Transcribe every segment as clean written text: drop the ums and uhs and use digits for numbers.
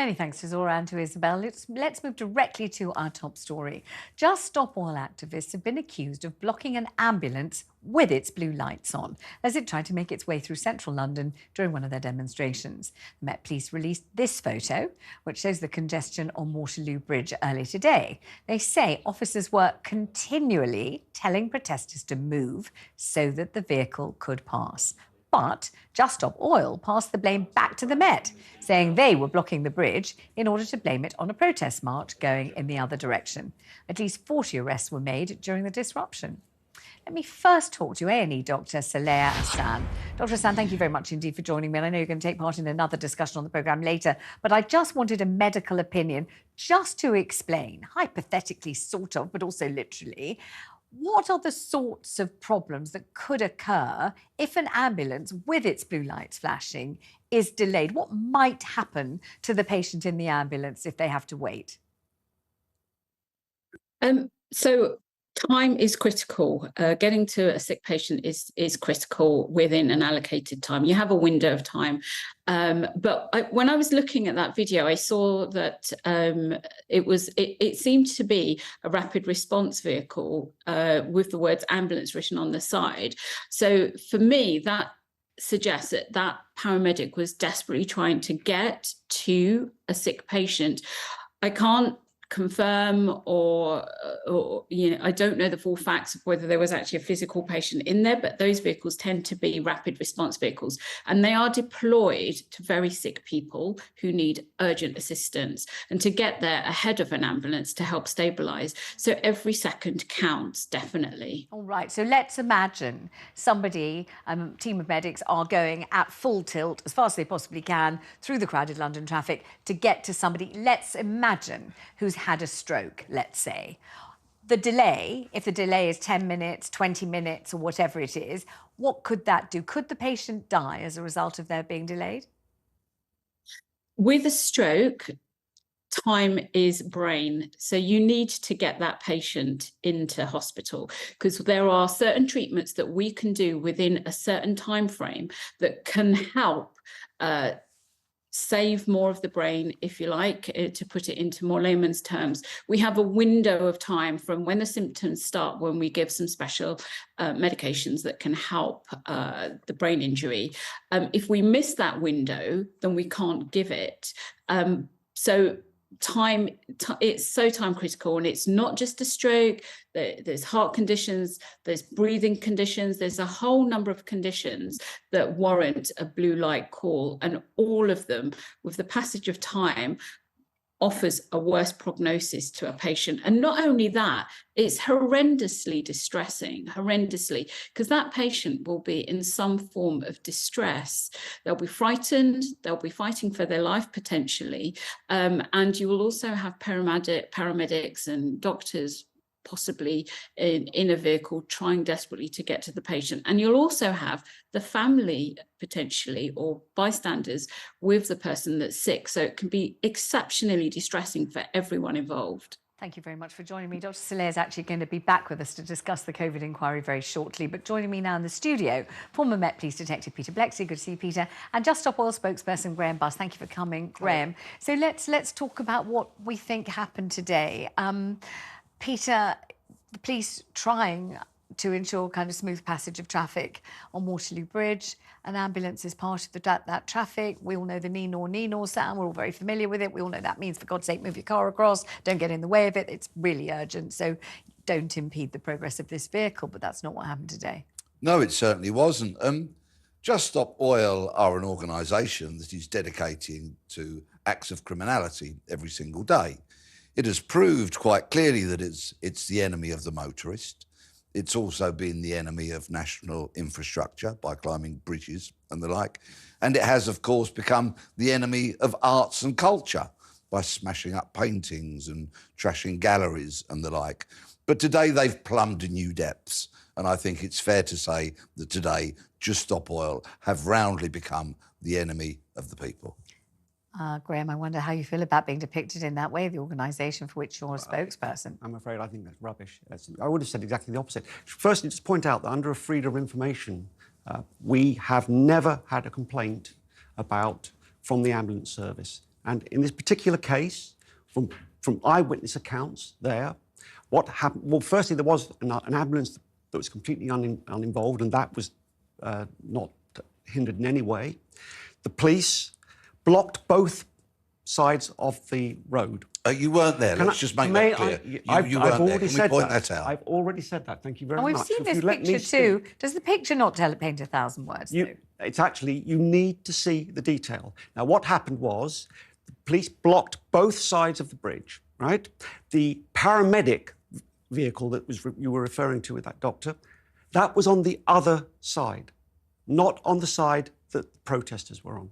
Many thanks to Zora and to Isabel. Let's move directly to our top story. Just Stop Oil activists have been accused of blocking an ambulance with its blue lights on as it tried to make its way through central London during one of their demonstrations. The Met Police released this photo, which shows the congestion on Waterloo Bridge earlier today. They say officers were continually telling protesters to move so that the vehicle could pass. But Just Stop Oil passed the blame back to the Met, saying they were blocking the bridge in order to blame it on a protest march going in the other direction. At least 40 arrests were made during the disruption. Let me first talk to A&E Dr. Saleha Hassan. Dr. Hassan, thank you very much indeed for joining me. And I know you're going to take part in another discussion on the programme later, but I just wanted a medical opinion just to explain, hypothetically sort of, but also literally, what are the sorts of problems that could occur if an ambulance with its blue lights flashing is delayed? What might happen to the patient in the ambulance if they have to wait? So time is critical. Getting to a sick patient is critical within an allocated time. You have a window of time. When I was looking at that video, I saw that it seemed to be a rapid response vehicle with the words ambulance written on the side. So for me, that suggests that that paramedic was desperately trying to get to a sick patient. I can't confirm or I don't know the full facts of whether there was actually a physical patient in there, but those vehicles tend to be rapid response vehicles, and they are deployed to very sick people who need urgent assistance and to get there ahead of an ambulance to help stabilize. So every second counts, definitely. All right, so let's imagine somebody, a team of medics are going at full tilt as fast as they possibly can through the crowded London traffic to get to somebody, let's imagine, who's had a stroke, let's say. The delay, if the delay is 10 minutes, 20 minutes, or whatever it is, what could that do? Could the patient die as a result of their being delayed? With a stroke, time is brain. So you need to get that patient into hospital because there are certain treatments that we can do within a certain time frame that can help save more of the brain, if you like, to put it into more layman's terms. We have a window of time from when the symptoms start, when we give some special medications that can help the brain injury. If we miss that window, then we can't give it. So it's so time critical, and it's not just a stroke. There's heart conditions, there's breathing conditions, there's a whole number of conditions that warrant a blue light call, and all of them, with the passage of time, offers a worse prognosis to a patient. And not only that, it's horrendously distressing, because that patient will be in some form of distress. They'll be frightened, they'll be fighting for their life potentially, and you will also have paramedics and doctors possibly in a vehicle trying desperately to get to the patient. And you'll also have the family potentially, or bystanders with the person that's sick. So it can be exceptionally distressing for everyone involved. Thank you very much for joining me. Dr. Saleha is actually going to be back with us to discuss the COVID inquiry very shortly. But joining me now in the studio, former Met Police Detective Peter Blexley. Good to see you, Peter. And Just Stop Oil spokesperson Grahame Buss. Thank you for coming, Grahame. So let's talk about what we think happened today. Peter, the police trying to ensure kind of smooth passage of traffic on Waterloo Bridge. An ambulance is part of that traffic. We all know the nee-nor sound. We're all very familiar with it. We all know that means, for God's sake, move your car across. Don't get in the way of it. It's really urgent. So don't impede the progress of this vehicle. But that's not what happened today. No, it certainly wasn't. Just Stop Oil are an organisation that is dedicated to acts of criminality every single day. It has proved quite clearly that it's the enemy of the motorist. It's also been the enemy of national infrastructure by climbing bridges and the like. And it has, of course, become the enemy of arts and culture by smashing up paintings and trashing galleries and the like. But today they've plumbed new depths. And I think it's fair to say that today Just Stop Oil have roundly become the enemy of the people. Grahame, I wonder how you feel about being depicted in that way, the organisation for which you're a spokesperson. I'm afraid I think that's rubbish. I would have said exactly the opposite. Firstly, just point out that under a freedom of information, we have never had a complaint from the ambulance service. And in this particular case, from eyewitness accounts there, what happened... Well, firstly, there was an ambulance that was completely uninvolved, and that was not hindered in any way. The police blocked both sides of the road. You weren't there. Let's just make that clear. You weren't there. Can we point that out? I've already said that. Thank you very and much. we've seen this picture too. Does the picture not paint 1,000 words? It's actually, you need to see the detail. Now, what happened was the police blocked both sides of the bridge, right? The paramedic vehicle that you were referring to with that doctor, that was on the other side, not on the side that the protesters were on.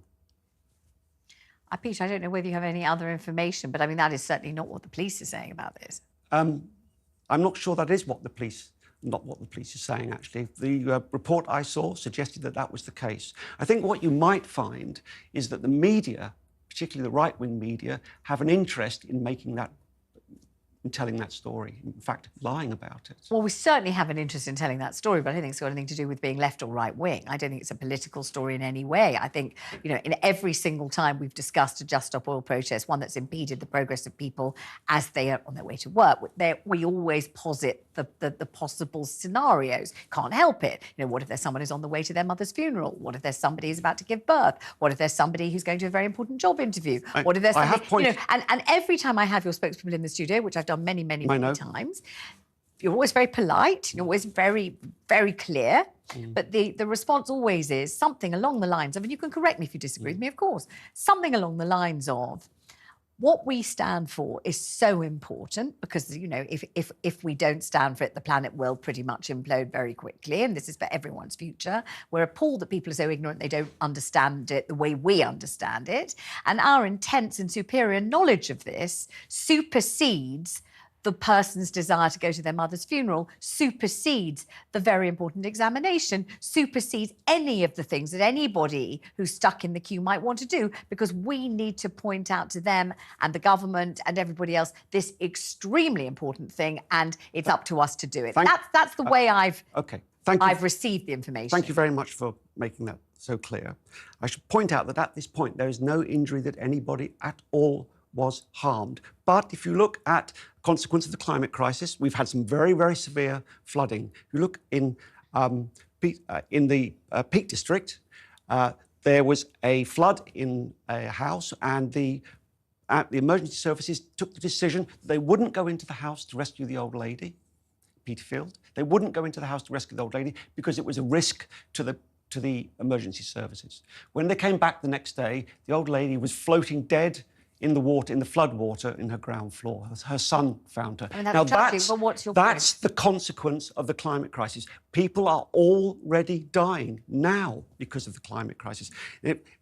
Peter, I don't know whether you have any other information, but I mean, that is certainly not what the police are saying about this. I'm not sure that is what the police, not what the police are saying, actually. The report I saw suggested that that was the case. I think what you might find is that the media, particularly the right-wing media, have an interest in making that, in telling that story, in fact, lying about it. Well, we certainly have an interest in telling that story, but I don't think it's got anything to do with being left or right wing. I don't think it's a political story in any way. I think, you know, in every single time we've discussed a Just Stop Oil protest, one that's impeded the progress of people as they are on their way to work, we always posit the possible scenarios. Can't help it. You know, what if there's someone who's on the way to their mother's funeral? What if there's somebody who's about to give birth? What if there's somebody who's going to a very important job interview? What if there's somebody, you know, and every time I have your spokespeople in the studio, which I've done many times, you're always very polite, you're always very, very clear, but the response always is something along the lines of, and you can correct me if you disagree with me, of course, something along the lines of, what we stand for is so important because, you know, if we don't stand for it, the planet will pretty much implode very quickly, and this is for everyone's future. We're appalled that people are so ignorant they don't understand it the way we understand it, and our intense and superior knowledge of this supersedes the person's desire to go to their mother's funeral, supersedes the very important examination, supersedes any of the things that anybody who's stuck in the queue might want to do, because we need to point out to them and the government and everybody else this extremely important thing, and it's up to us to do it. That's the way I've received the information. Thank you very much for making that so clear. I should point out that at this point there is no injury that anybody at all was harmed. But if you look at consequence of the climate crisis, we've had some very, very severe flooding. If you look in the Peak District, there was a flood in a house, and the emergency services took the decision that they wouldn't go into the house to rescue the old lady, Peterfield. They wouldn't go into the house to rescue the old lady because it was a risk to the emergency services. When they came back the next day, the old lady was floating dead in the water, in the flood water, in her ground floor. Her son found her. I mean, that's tragic, but what's your point? That's the consequence of the climate crisis. People are already dying now because of the climate crisis.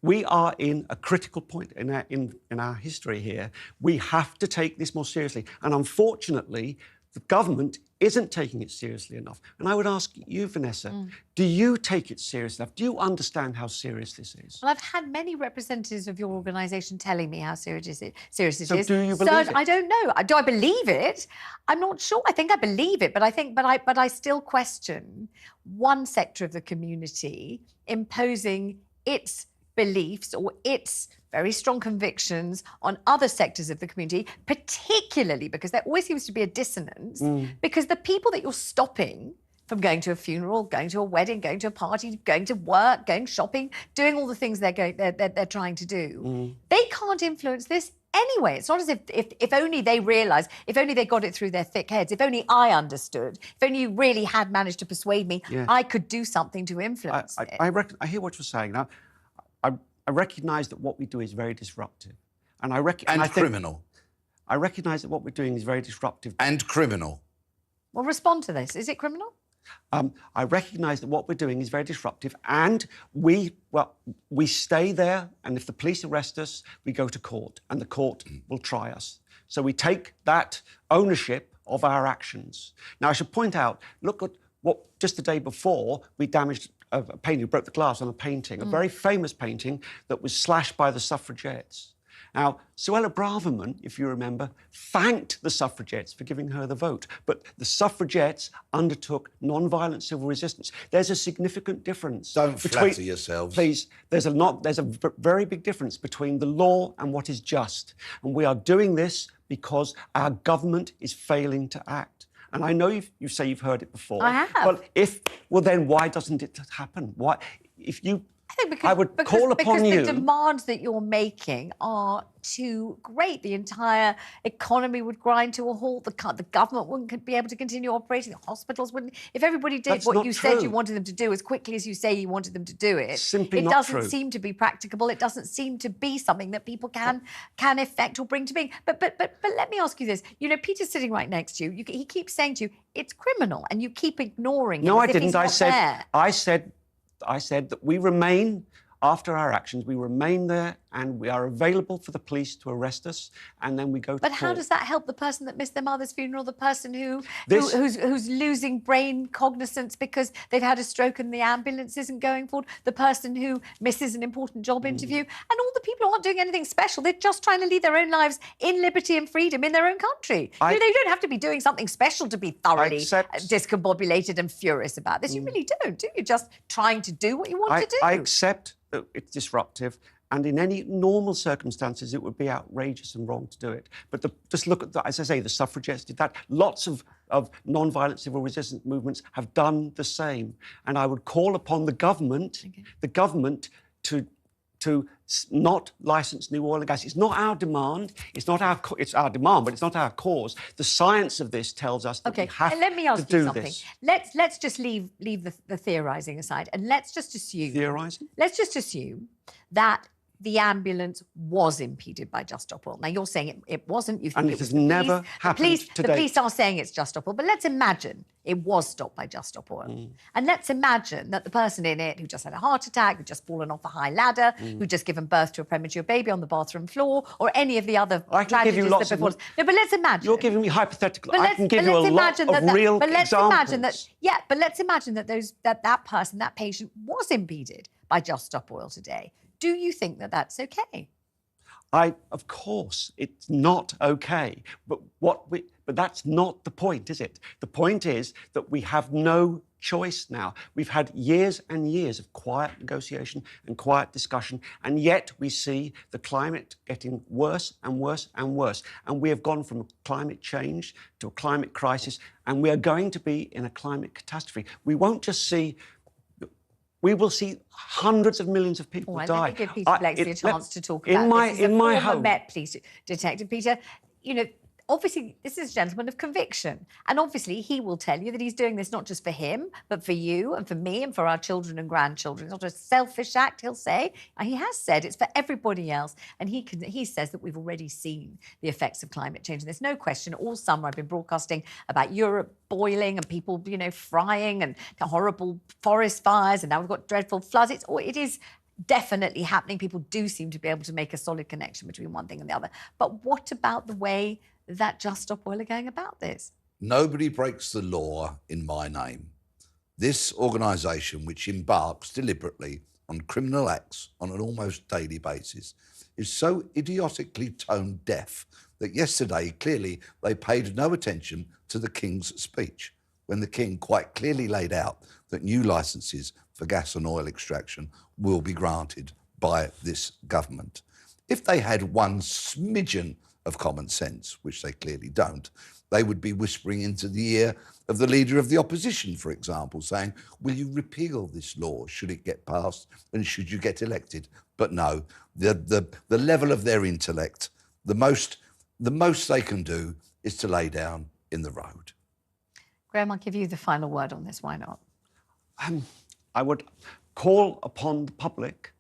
We are in a critical point in our history here. We have to take this more seriously. And unfortunately, the government isn't taking it seriously enough. And I would ask you, Vanessa, do you take it seriously enough? Do you understand how serious this is? Well, I've had many representatives of your organisation telling me how serious it is. So do you believe it? I don't know. Do I believe it? I'm not sure. I think I believe it, but I still question one sector of the community imposing its beliefs or its very strong convictions on other sectors of the community, particularly because there always seems to be a dissonance, because the people that you're stopping from going to a funeral, going to a wedding, going to a party, going to work, going shopping, doing all the things they're trying to do, they can't influence this anyway. It's not as if only they realised, if only they got it through their thick heads, if only I understood, if only you really had managed to persuade me, I could do something to influence it. I hear what you're saying. Now, I recognise that what we do is very disruptive. And criminal. I recognise that what we're doing is very disruptive. And criminal. Well, respond to this. Is it criminal? I recognise that what we're doing is very disruptive, and we stay there, and if the police arrest us, we go to court, and the court will try us. So we take that ownership of our actions. Now, I should point out, look at what, just the day before, we damaged a painting, broke the glass on a painting, a very famous painting that was slashed by the suffragettes. Now, Suella Braverman, if you remember, thanked the suffragettes for giving her the vote, but the suffragettes undertook non-violent civil resistance. There's a significant difference. Don't flatter yourselves. Please, there's a very big difference between the law and what is just. And we are doing this because our government is failing to act. And I know you say you've heard it before. I have. Well, then why doesn't it happen? Why, if you... I would because, call upon you... Because the demands that you're making are too great. The entire economy would grind to a halt. The government wouldn't be able to continue operating. The hospitals wouldn't. If everybody did what you said you wanted them to do as quickly as you say you wanted them to do it, simply it not doesn't true. seem to be practicable. It doesn't seem to be something that people can effect or bring to being. But let me ask you this. You know, Peter's sitting right next to you. He keeps saying to you, it's criminal, and you keep ignoring him. No, as I if he's didn't. not there. I said that we remain, after our actions, we remain there and we are available for the police to arrest us, and then we go to But court. how does that help the person that missed their mother's funeral, the person who's losing brain cognizance because they've had a stroke and the ambulance isn't going forward, the person who misses an important job interview, and all the people who aren't doing anything special? They're just trying to lead their own lives in liberty and freedom in their own country. They don't have to be doing something special to be thoroughly discombobulated and furious about this. You really don't, do you? Just trying to do what you want to do. I accept that it's disruptive, and in any normal circumstances, it would be outrageous and wrong to do it. But just look at, as I say, the suffragettes did that. Lots of non-violent civil resistance movements have done the same. And I would call upon the government, to not licence new oil and gas. It's not our demand. It's our demand, but it's not our cause. The science of this tells us that we have let me ask to you do something. this. Let's just leave the theorising aside, and let's just assume... Theorising? Let's just assume that the ambulance was impeded by Just Stop Oil. Now, you're saying it wasn't. You think and it has never happened to The date. police are saying it's Just Stop Oil, but let's imagine it was stopped by Just Stop Oil. And let's imagine that the person in it who just had a heart attack, who just fallen off a high ladder, who just given birth to a premature baby on the bathroom floor, or any of the other tragedies that befall us. No, but let's imagine. You're giving me hypothetical. I can give you a lot of real examples. But let's imagine that that person, that patient, was impeded by Just Stop Oil today. Do you think that that's okay? Of course, it's not okay. But that's not the point, is it? The point is that we have no choice now. We've had years and years of quiet negotiation and quiet discussion, and yet we see the climate getting worse and worse and worse. And we have gone from climate change to a climate crisis, and we are going to be in a climate catastrophe. We won't just see... We will see hundreds of millions of people die. Let me give Peter Blakeslee a chance to talk about this. In my former home. Met Police Detective Peter, you know, obviously, this is a gentleman of conviction. And obviously, he will tell you that he's doing this not just for him, but for you and for me and for our children and grandchildren. It's not a selfish act, he'll say. And he has said it's for everybody else. And he says that we've already seen the effects of climate change. And there's no question, all summer I've been broadcasting about Europe boiling and people, you know, frying and horrible forest fires. And now we've got dreadful floods. It is definitely happening. People do seem to be able to make a solid connection between one thing and the other. But what about the way that Just Stop Oil are going about this? Nobody breaks the law in my name. This organisation, which embarks deliberately on criminal acts on an almost daily basis, is so idiotically tone deaf that yesterday, clearly, they paid no attention to the King's speech, when the King quite clearly laid out that new licences for gas and oil extraction will be granted by this government. If they had one smidgen of common sense, which they clearly don't, they would be whispering into the ear of the leader of the opposition, for example, saying, will you repeal this law should it get passed and should you get elected? But no, the level of their intellect, the most they can do is to lay down in the road. Grahame, I'll give you the final word on this. Why not? I would call upon the public,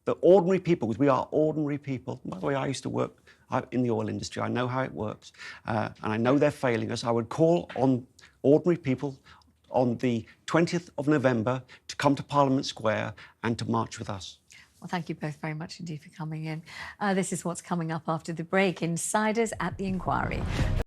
the ordinary people, because we are ordinary people. By the way, I used to work in the oil industry. I know how it works, and I know they're failing us. I would call on ordinary people on the 20th of November to come to Parliament Square and to march with us. Well, thank you both very much indeed for coming in. This is what's coming up after the break. Insiders at the Inquiry.